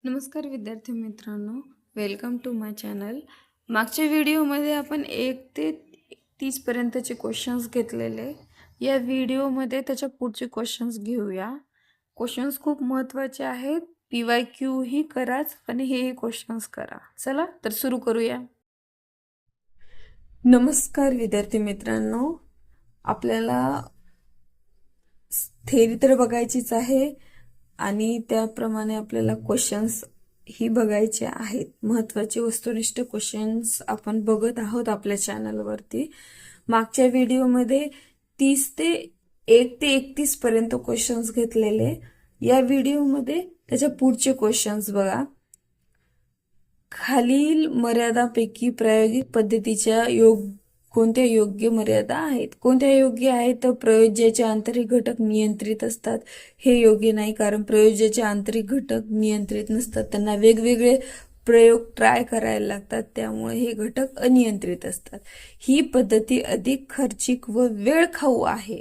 नमस्कार विद्यार्थी मित्रांनो, वेलकम टू माय चॅनल. मागच्या व्हिडिओमध्ये आपण 1 ते 30 पर्यंतचे क्वेश्चन्स घेतलेले. या व्हिडिओमध्ये त्याच्या पुढचे क्वेश्चन्स घेऊया. क्वेश्चन्स खूप महत्त्वाचे आहेत. PYQ ही कराच आणि हे क्वेश्चन्स करा. चला तर सुरू करूया. नमस्कार विद्यार्थी मित्रांनो, आपल्याला थेरी तर बघायचीच आहे आणि त्याप्रमाणे आपल्याला क्वेश्चन्स ही बघायचे आहेत. महत्त्वाचे वस्तुनिष्ठ क्वेश्चन्स आपण बघत आहोत आपल्या चॅनलवरती. मागच्या व्हिडिओमध्ये 1 ते 31 पर्यंत क्वेश्चन्स घेतलेले. या व्हिडिओमध्ये त्याच्या पुढचे क्वेश्चन्स बघा. खालील मर्यादांपैकी प्रायोगिक पद्धतीच्या कोणत्या योग्य मर्यादा आहेत? कोणत्या योग्य आहेत? तर प्रयोज्याचे आंतरिक घटक नियंत्रित असतात. हे योग्य नाही, कारण प्रयोज्याचे आंतरिक घटक नियंत्रित नसतात. त्यांना वेगवेगळे प्रयोग ट्राय करायला लागतात, त्यामुळे हे घटक अनियंत्रित असतात. ही पद्धती अधिक खर्चिक व वेळखाऊ आहे.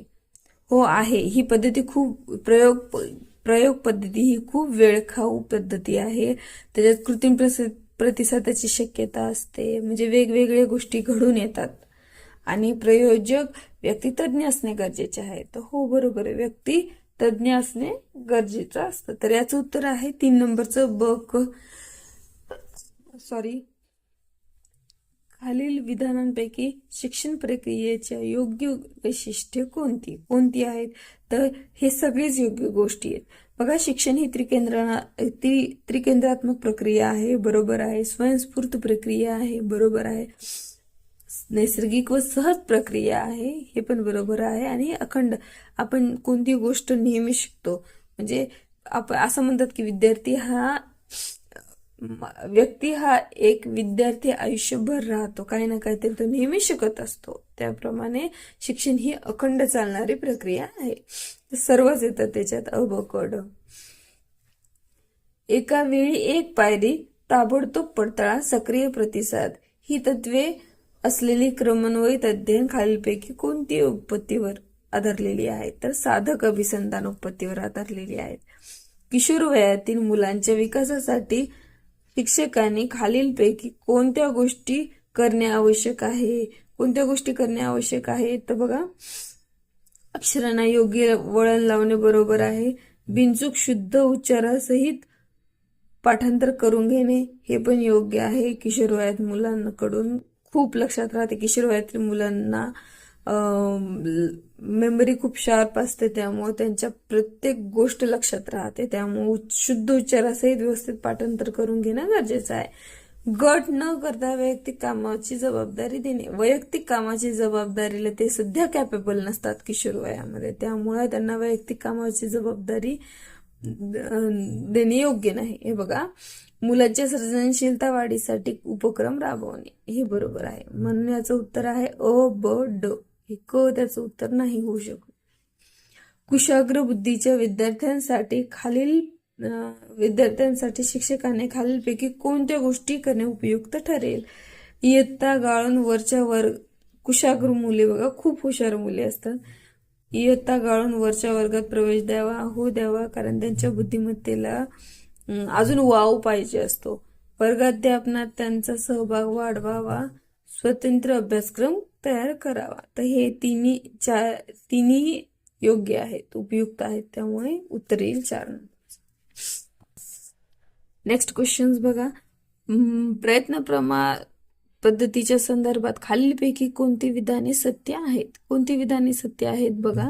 हो आहे, ही पद्धती खूप प्रयोग पद्धती ही खूप वेळखाऊ पद्धती आहे. त्याच्यात कृत्रिम प्रतिसादाची शक्यता असते, म्हणजे वेगवेगळ्या गोष्टी घडून येतात. आणि प्रयोजक व्यक्ती तज्ज्ञ असणे गरजेचे आहे. तर हो, बरोबर आहे, व्यक्ती तज्ज्ञ असणे गरजेचं असतं. तर याचं उत्तर आहे 3 नंबरचं खालील विधानांपैकी शिक्षण प्रक्रियेच्या योग्य वैशिष्ट्ये कोणती आहेत? तर हे सगळेच योग्य गोष्टी आहेत. बघा, शिक्षण ही त्रिकेंद्रात्मक प्रक्रिया आहे, बरोबर आहे. स्वयंस्फूर्त प्रक्रिया आहे, बरोबर आहे. नैसर्गिक व सहज प्रक्रिया आहे, हे पण बरोबर आहे. आणि अखंड, आपण कोणती गोष्ट नेहमी शिकतो. म्हणजे आपण असं म्हणतात की व्यक्ती हा एक विद्यार्थी आयुष्यभर राहतो, काही ना काहीतरी तो नेहमी शिकत असतो. त्याप्रमाणे शिक्षण ही अखंड चालणारी प्रक्रिया आहे. सर्वच येतं त्याच्यात, अ ब क ड. एका वेळी एक पायरी, ताबडतोब पडताळा, सक्रिय प्रतिसाद ही तत्वे असलेली क्रमन्वयित अध्ययन खालीलपैकी कोणती उत्पत्तीवर आधारलेली आहे? तर साधक अभिसंधान उत्पत्तीवर आधारलेली आहेत. किशोर वयातील मुलांच्या विकासासाठी शिक्षकांनी खालीलपैकी कोणत्या गोष्टी करणे आवश्यक आहे? कोणत्या गोष्टी करणे आवश्यक आहे? तर बघा, अक्षरांना योग्य वळण लावणे, बरोबर आहे. बिनचूक शुद्ध उच्चारासहित पाठांतर करून घेणे, हे पण योग्य आहे. किशोर वयात मुलांकडून खूप लक्षात राहते. किशोर वयातील मुलांना मेमरी खूप शार्प असते, त्यामुळे त्यांच्या प्रत्येक गोष्ट लक्षात राहते. त्यामुळे शुद्ध उच्चारासहित व्यवस्थित पाठांतर करून घेणं गरजेचं आहे. गट न करता वैयक्तिक कामाची जबाबदारी देणे. वैयक्तिक कामाची जबाबदारीला ते सध्या कॅपेबल नसतात किशोर वयामध्ये, त्यामुळे त्यांना वैयक्तिक कामाची जबाबदारी देणे योग्य नाही. हे बघा, मुलाच्या सर्जनशीलता वाढीसाठी उपक्रम राबवणे, हे बरोबर आहे. म्हणून याचं उत्तर आहे अ ब ड. हे क त्याचं उत्तर नाही होऊ शकत. कुशाग्र बुद्धीच्या विद्यार्थ्यांसाठी शिक्षकाने खालीलपैकी कोणत्या गोष्टी करणे उपयुक्त ठरेल? इयत्ता गाळून वरच्या कुशाग्र मुले, बघा, खूप हुशार मुले असतात. इयत्ता गाळून वरच्या वर्गात प्रवेश द्यावा, हो द्यावा, कारण त्यांच्या बुद्धिमत्तेला अजून वाव पाहिजे असतो. वर्गाध्यापनात त्यांचा सहभाग वाढवावा, स्वतंत्र अभ्यासक्रम तयार करावा. तर हे तिन्ही योग्य आहेत, उपयुक्त आहेत, त्यामुळे उत्तर येईल 4 नंबर. नेक्स्ट क्वेश्चन्स बघा. प्रयत्न पद्धतीच्या संदर्भात खालीलपैकी कोणती विधाने सत्य आहेत? कोणती विधाने सत्य आहेत? बघा,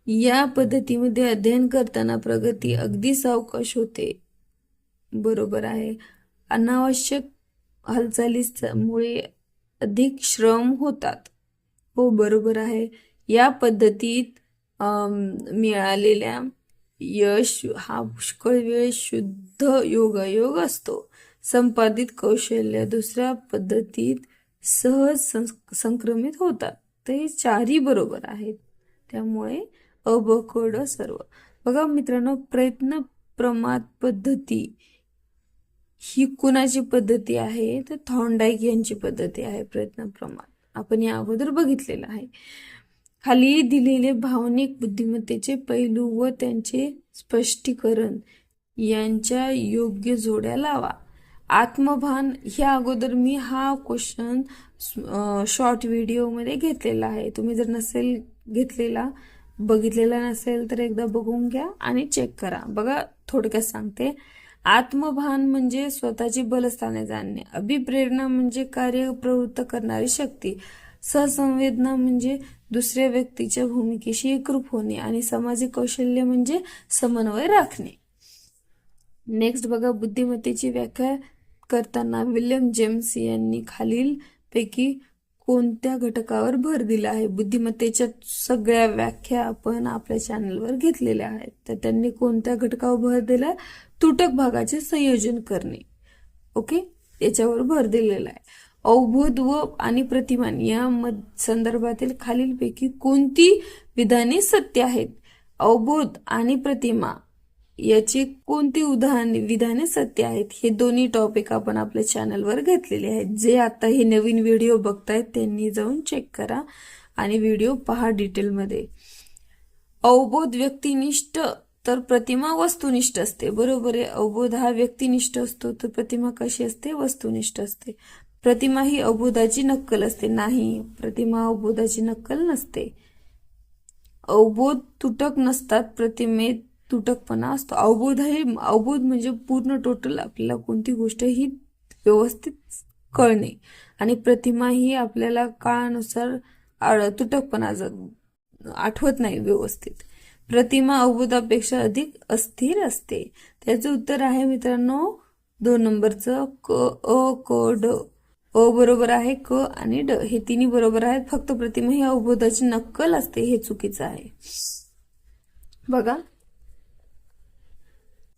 या पद्धतीमध्ये अध्ययन करताना प्रगती अगदी सावकाश होते, बरोबर आहे. अनावश्यक हालचालीमुळे अधिक श्रम होतात, हो बरोबर आहे. या पद्धतीत मिळालेल्या यश हा पुष्कळ वेळ शुद्ध योगायोग असतो. संपादित कौशल्य दुसऱ्या पद्धतीत सहज संक्रमित होतात. तर हे 4ही बरोबर आहेत, त्यामुळे अ ब क ड सर्व. बघा मित्रांनो, प्रयत्न प्रमाद पद्धती ही कुणाची पद्धती आहे? तर थॉर्नडाईक यांची पद्धती आहे. प्रयत्न प्रमाद आपण या अगोदर बघितलेलं आहे. खाली दिलेले भावनिक बुद्धिमत्तेचे पैलू व त्यांचे स्पष्टीकरण यांच्या योग्य जोड्या लावा. आत्मभान ह्या अगोदर मी हा क्वेश्चन शॉर्ट व्हिडिओमध्ये घेतलेला आहे. तुम्ही जर नसेल घेतलेला, बघितलेला नसेल तर एकदा बघून घ्या आणि चेक करा. बघा, थोडक्यात सांगते. आत्मभान म्हणजे स्वतःची बलस्थाने जाणणे. अभिप्रेरणा म्हणजे कार्य प्रवृत्त करणारी शक्ती. सहसंवेदना म्हणजे दुसऱ्या व्यक्तीच्या भूमिकेशी एकरूप होणे. आणि सामाजिक कौशल्य म्हणजे समन्वय राखणे. नेक्स्ट बघा, बुद्धिमत्तेची व्याख्या करताना विल्यम जेम्स यांनी खालील पैकी कोणत्या घटकावर भर दिला आहे? बुद्धिमत्तेच्या सगळ्या व्याख्या आपण आपल्या चॅनलवर घेतलेल्या आहेत. तर त्यांनी कोणत्या घटकावर भर दिला? तुटक भागाचे संयोजन करणे. ओके, याच्यावर भर दिलेला आहे. अवबोध व आणि प्रतिमान या संदर्भातील खालीलपैकी कोणती विधाने सत्य आहेत? अवबोध आणि प्रतिमा याची कोणती विधाने सत्य आहेत? हे दोन्ही टॉपिक आपण आपल्या चॅनलवर घेतलेले आहेत. जे आता हे नवीन व्हिडिओ बघतायत त्यांनी जाऊन चेक करा आणि व्हिडिओ पहा डिटेलमध्ये. अवबोध व्यक्तिनिष्ठ तर प्रतिमा वस्तुनिष्ठ असते. बरोबर आहे. अवबोध हा व्यक्तिनिष्ठ असतो तर प्रतिमा कशी असते? वस्तुनिष्ठ असते. प्रतिमा ही अवबोधाची नक्कल असते. नाही, प्रतिमा अवबोधाची नक्कल नसते. अवबोध तुटक नसतात, प्रतिमेत तुटकपणा असतो. अवबोध म्हणजे पूर्ण टोटल आपल्याला कोणती गोष्ट ही व्यवस्थित कळणे, आणि प्रतिमा ही आपल्याला काळानुसार तुटकपणा आठवत नाही व्यवस्थित. प्रतिमा अवबोधापेक्षा अधिक अस्थिर असते. त्याचं उत्तर आहे मित्रांनो 2 नंबरचं क, अ, क, ड. अ बरोबर आहे, क आणि ड हे तिन्ही बरोबर आहेत. फक्त प्रतिमा ही अवबोधाची नक्कल असते हे चुकीचं आहे. बघा,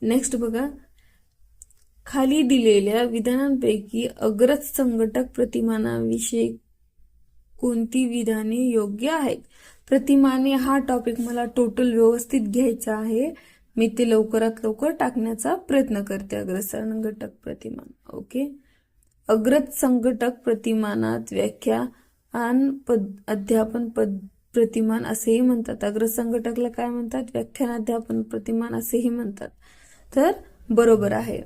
नेक्स्ट बघा, खाली दिलेल्या विधानांपैकी अग्रज संघटक प्रतिमानाविषयी कोणती विधाने योग्य आहेत? प्रतिमाने हा टॉपिक मला टोटल व्यवस्थित घ्यायचा आहे. मी ते लवकरात लवकर टाकण्याचा प्रयत्न करते. अग्रज संघटक प्रतिमान. ओके, अग्रज संघटक प्रतिमानात व्याख्यान अध्यापन प्रतिमान असेही म्हणतात. अग्रज संघटकला काय म्हणतात? व्याख्यान अध्यापन प्रतिमान असेही म्हणतात. तर बरोबर आहे.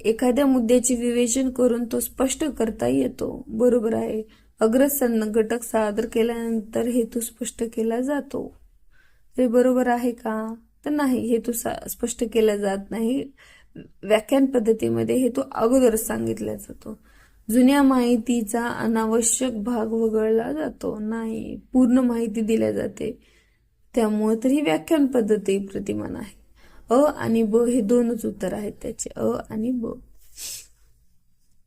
एखाद्या मुद्द्याचे विवेचन करून तो स्पष्ट करता येतो. बरोबर आहे. अग्रज संघटक सादर केल्यानंतर हेतू स्पष्ट केला जातो. ते बरोबर आहे का? तर नाही, हेतू स्पष्ट केला जात नाही. व्याख्यान पद्धतीमध्ये हेतू अगोदरच सांगितला जातो. जुन्या माहितीचा अनावश्यक भाग वगळला जातो. नाही, पूर्ण माहिती दिल्या जाते. त्यामुळे तर ही व्याख्यान पद्धती प्रतिमान आहे. अ आणि ब हे दोनच उत्तर आहेत त्याचे, अ आणि ब.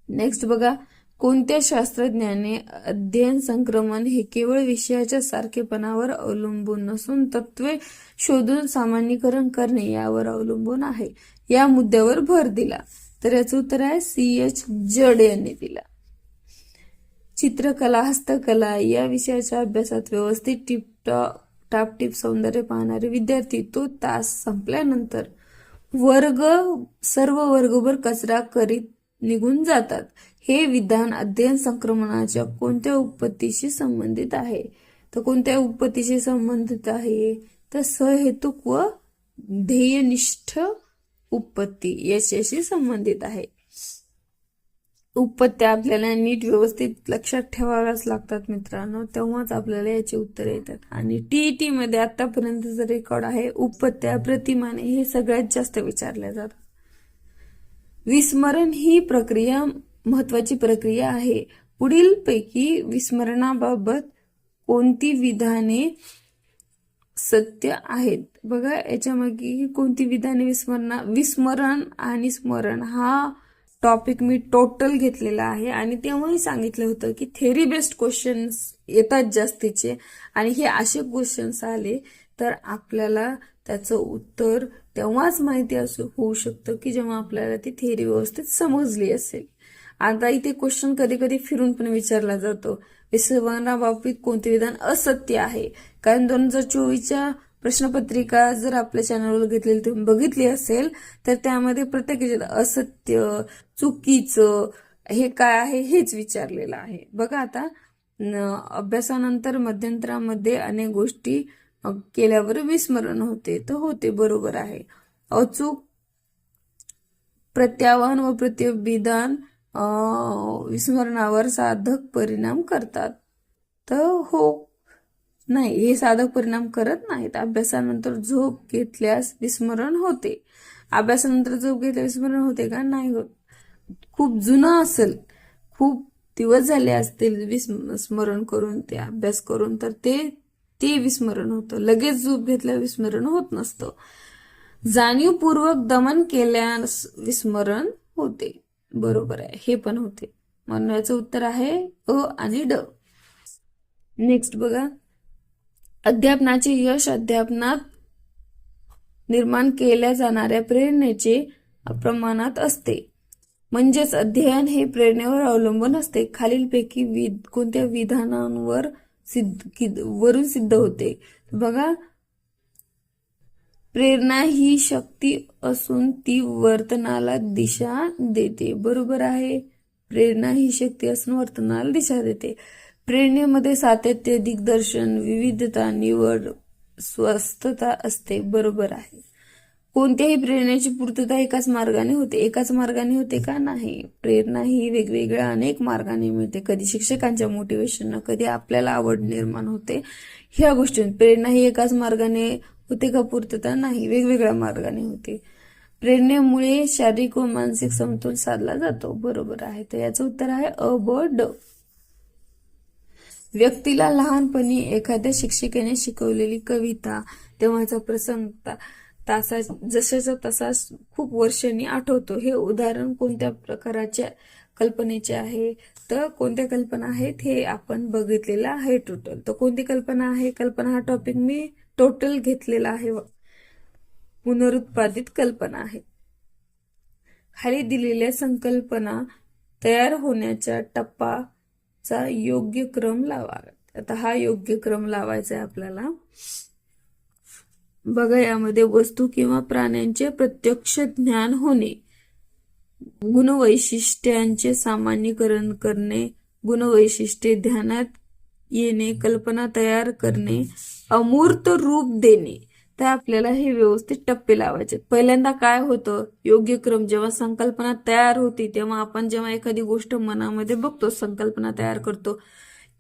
नेक्स्ट बघा, कोणत्या शास्त्रज्ञाने अध्ययन संक्रमण हे केवळ विषयाच्या सारखेपणावर अवलंबून नसून तत्वे शोधून सामान्यीकरण करणे यावर अवलंबून आहे या मुद्द्यावर भर दिला? तर याचं उत्तर आहे C.H. जड यांनी दिला. चित्रकला, हस्तकला या विषयाच्या अभ्यासात व्यवस्थित टापटीप सौंदर्य पाहणारे विद्यार्थी तो तास संपल्यानंतर सर्व वर्गभर कचरा करीत निघून जातात. हे विधान अध्ययन संक्रमणाच्या कोणत्या उत्पत्तीशी संबंधित आहे? तर कोणत्या उत्पत्तीशी संबंधित आहे? तर सहेतुक व ध्येयनिष्ठ उत्पत्ती याच्याशी संबंधित आहे. उत्पत्त्या आपल्याला नीट व्यवस्थित लक्षात ठेवाव्याच लागतात मित्रांनो, तेव्हाच आपल्याला याची उत्तरे येतात. आणि TET मध्ये आतापर्यंतचा रेकॉर्ड आहे, उत्पत्त्या, प्रतिमाने हे सगळ्यात जास्त विचारल्या जातात. विस्मरण ही प्रक्रिया महत्वाची प्रक्रिया आहे. पुढील पैकी विस्मरणाबाबत कोणती विधाने सत्य आहेत? बघा, याच्यामागे कोणती विधाने विस्मरण आणि स्मरण हा टॉपिक मी टोटल घेतलेला आहे आणि तेव्हाही सांगितलं होतं की थेरी बेस्ड क्वेश्चन्स येतात जास्तीचे, आणि हे असे क्वेश्चन्स आले तर आपल्याला त्याचं उत्तर तेव्हाच माहिती होऊ शकतं की जेव्हा आपल्याला ती थेरी व्यवस्थित समजली असेल. आता इथे क्वेश्चन कधी कधी फिरून पण विचारला जातो, विस्मरणाबाबतीत कोणते विधान असत्य आहे? कारण 2024च्या प्रश्नपत्रिका जर आपल्या चॅनलवर घेतलेली तुम्ही बघितली असेल तर त्यामध्ये प्रत्येक असत्य, चुकीचं हे काय आहे हेच विचारलेलं आहे. बघा, आता अभ्यासानंतर मध्यंतरामध्ये अनेक गोष्टी केल्यावर विस्मरण होते, तर होते, बरोबर आहे. अचूक प्रत्यावान व प्रत्यभिधान विस्मरणावर साधक परिणाम करतात, तर हो नाही, हे साधक परिणाम करत नाहीत. अभ्यासानंतर झोप घेतल्यास विस्मरण होते. अभ्यासानंतर झोप घेतल्यास विस्मरण होते का? नाही होत. खूप जुना असेल, खूप दिवस झाले असतील विस्मरण करून, ते अभ्यास करून, तर ते विस्मरण होतं. लगेच झोप घेतल्यावर विस्मरण होत नसतं. जाणीवपूर्वक दमन केल्यास विस्मरण होते, बरोबर आहे, हे पण होते. म्हणून याचं उत्तर आहे अ आणि ड. नेक्स्ट बघा, अध्यापनाचे यश अध्यापनात निर्माण केल्या जाणाऱ्या प्रेरणेचे प्रमाणात असते. म्हणजेच अध्ययन हे प्रेरणेवर अवलंबून असते. खालीलपैकी कोणत्या विधानांवर वरून सिद्ध होते? बघा, प्रेरणा ही शक्ती असून ती वर्तनाला दिशा देते, बरोबर आहे. प्रेरणा ही शक्ती असून वर्तनाला दिशा देते. प्रेरणेमध्ये सातत्य, दिग्दर्शन, विविधता, निवड, स्वस्थता असते, बरोबर आहे. कोणत्याही प्रेरणेची पूर्तता एकाच मार्गाने होते? एकाच मार्गाने होते का? नाही. प्रेरणा ही वेगवेगळ्या अनेक मार्गाने मिळते. कधी शिक्षकांच्या मोटिवेशननं, कधी आपल्याला आवड निर्माण होते, ह्या गोष्टी. प्रेरणा ही एकाच मार्गाने होते का पूर्तता? नाही, वेगवेगळ्या मार्गाने होते. प्रेरणेमुळे शारीरिक व मानसिक समतोल साधला जातो, बरोबर आहे. तर याचं उत्तर आहे अ, ब, ड. व्यक्तीला लहानपणी एखाद्या शिक्षिकेने शिकवलेली कविता, तेव्हाचा प्रसंग जशाचा तसा खूप वर्षांनी आठवतो. हे उदाहरण कोणत्या प्रकारच्या कल्पनेचे आहे? तर कोणत्या कल्पना आहेत हे आपण बघितलेलं आहे टोटल. तर कोणती कल्पना आहे? कल्पना हा टॉपिक मी टोटल घेतलेला आहे, पुनरुत्पादित कल्पना आहे. खाली दिलेल्या संकल्पना तयार होण्याच्या टप्पाचा योग्य क्रम लावा. आता हा योग्य क्रम लावायचा आहे आपल्याला. बघा, यामध्ये वस्तू किंवा प्राण्यांचे प्रत्यक्ष ज्ञान होणे, गुणवैशिष्ट्यांचे सामान्यीकरण करणे, गुणवैशिष्ट्ये ध्यानात येणे, कल्पना तयार करणे, अमूर्त रूप देणे. तर आपल्याला हे व्यवस्थित टप्पे लावायचे. पहिल्यांदा काय होतं? योग्य क्रम. जेव्हा संकल्पना तयार होती, तेव्हा आपण जेव्हा एखादी गोष्ट मनामध्ये बघतो, संकल्पना तयार करतो,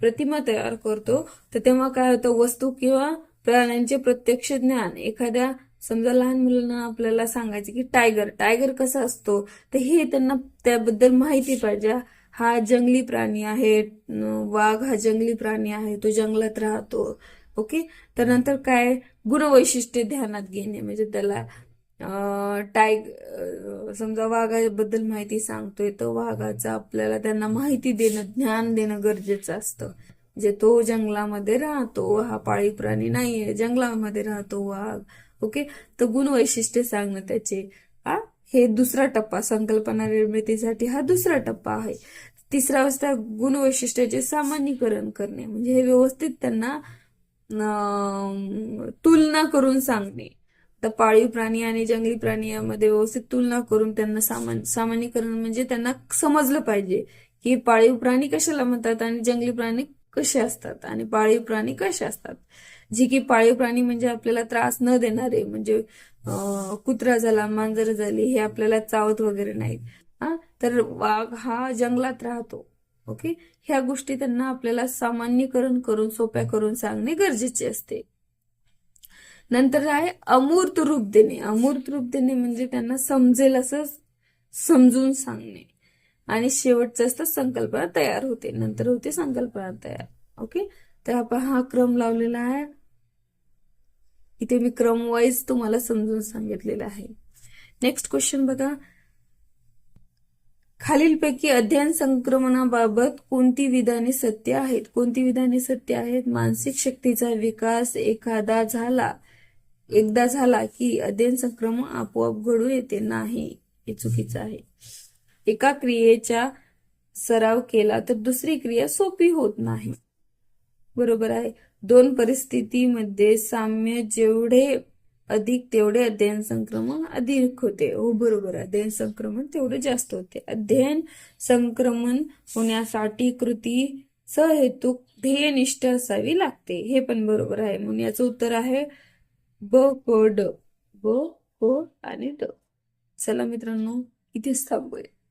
प्रतिमा तयार करतो, तर तेव्हा काय होतं? वस्तू किंवा प्राण्यांचे प्रत्यक्ष ज्ञान. एखाद्या, समजा लहान मुलांना आपल्याला सांगायचे की टायगर कसा असतो, तर हे त्यांना त्याबद्दल माहिती पाहिजे. हा जंगली प्राणी आहे, वाघ हा जंगली प्राणी आहे, तो जंगलात राहतो. ओके. तर नंतर काय? गुणवैशिष्ट्ये ध्यानात घेणे, म्हणजे त्याला समजा वाघाबद्दल माहिती सांगतोय, तर वाघाचं आपल्याला त्यांना माहिती देणं, ज्ञान देणं गरजेचं असतं. जे तो जंगलामध्ये राहतो, हा पाळीव प्राणी नाहीये, जंगलामध्ये राहतो वाघ. ओके. तर गुणवैशिष्ट्ये सांगणं त्याचे, हे दुसरा टप्पा. संकल्पना निर्मितीसाठी हा दुसरा टप्पा आहे. तिसरा अवस्था गुणवैशिष्ट्याचे सामान्यीकरण करणे, म्हणजे हे व्यवस्थित त्यांना तुलना करून सांगणे. तर पाळीव प्राणी आणि जंगली प्राणी यामध्ये व्यवस्थित तुलना करून त्यांना सामान्यीकरण, म्हणजे त्यांना समजलं पाहिजे की पाळीव प्राणी कशाला म्हणतात आणि जंगली प्राणी कसे असतात आणि पाळीव प्राणी कसे असतात. जे की पाळीव प्राणी म्हणजे आपल्याला त्रास न देणारे, म्हणजे कुत्रा झाला, मांजर झाली, हे आपल्याला चावत वगैरे नाहीत. तर वाघ हा जंगलात राहतो. ओके. ह्या गोष्टी त्यांना आपल्याला सामान्यीकरण करून, सोप्या करून सांगणे गरजेचे असते. नंतर आहे अमूर्त रूप देणे. अमूर्त रूप देणे म्हणजे त्यांना समजेल असं समजून सांगणे. आणि शेवटचं असतं संकल्पना तयार होते. नंतर होते संकल्पना तयार. ओके. तर आपण हा क्रम लावलेला आहे. इथे मी क्रम वाईज तुम्हाला समजून सांगितलेलं आहे. नेक्स्ट क्वेश्चन बघा, खालीलपैकी अध्ययन संक्रमणाबाबत कोणती विधाने सत्य आहेत? कोणती विधाने सत्य आहेत? मानसिक शक्तीचा विकास एकदा झाला की अध्ययन संक्रमण आपोआप घडून येते नाही, हे चुकीचं आहे. एका क्रियेचा सराव केला तर दुसरी क्रिया सोपी होत नाही, बरोबर आहे. दोन परिस्थितीमध्ये साम्य जेवढे अधिक तेवढे अध्ययन संक्रमण अधिक होते. हो, बरोबर आहे. अध्ययन संक्रमण तेवढे जास्त होते. अध्ययन संक्रमण होण्यासाठी कृती सहेतुक ध्येयनिष्ठ असावी लागते, हे पण बरोबर आहे. म्हणून याचं उत्तर आहे ब क ड. ब क आणि ड. चला मित्रांनो, इथेच थांबूया.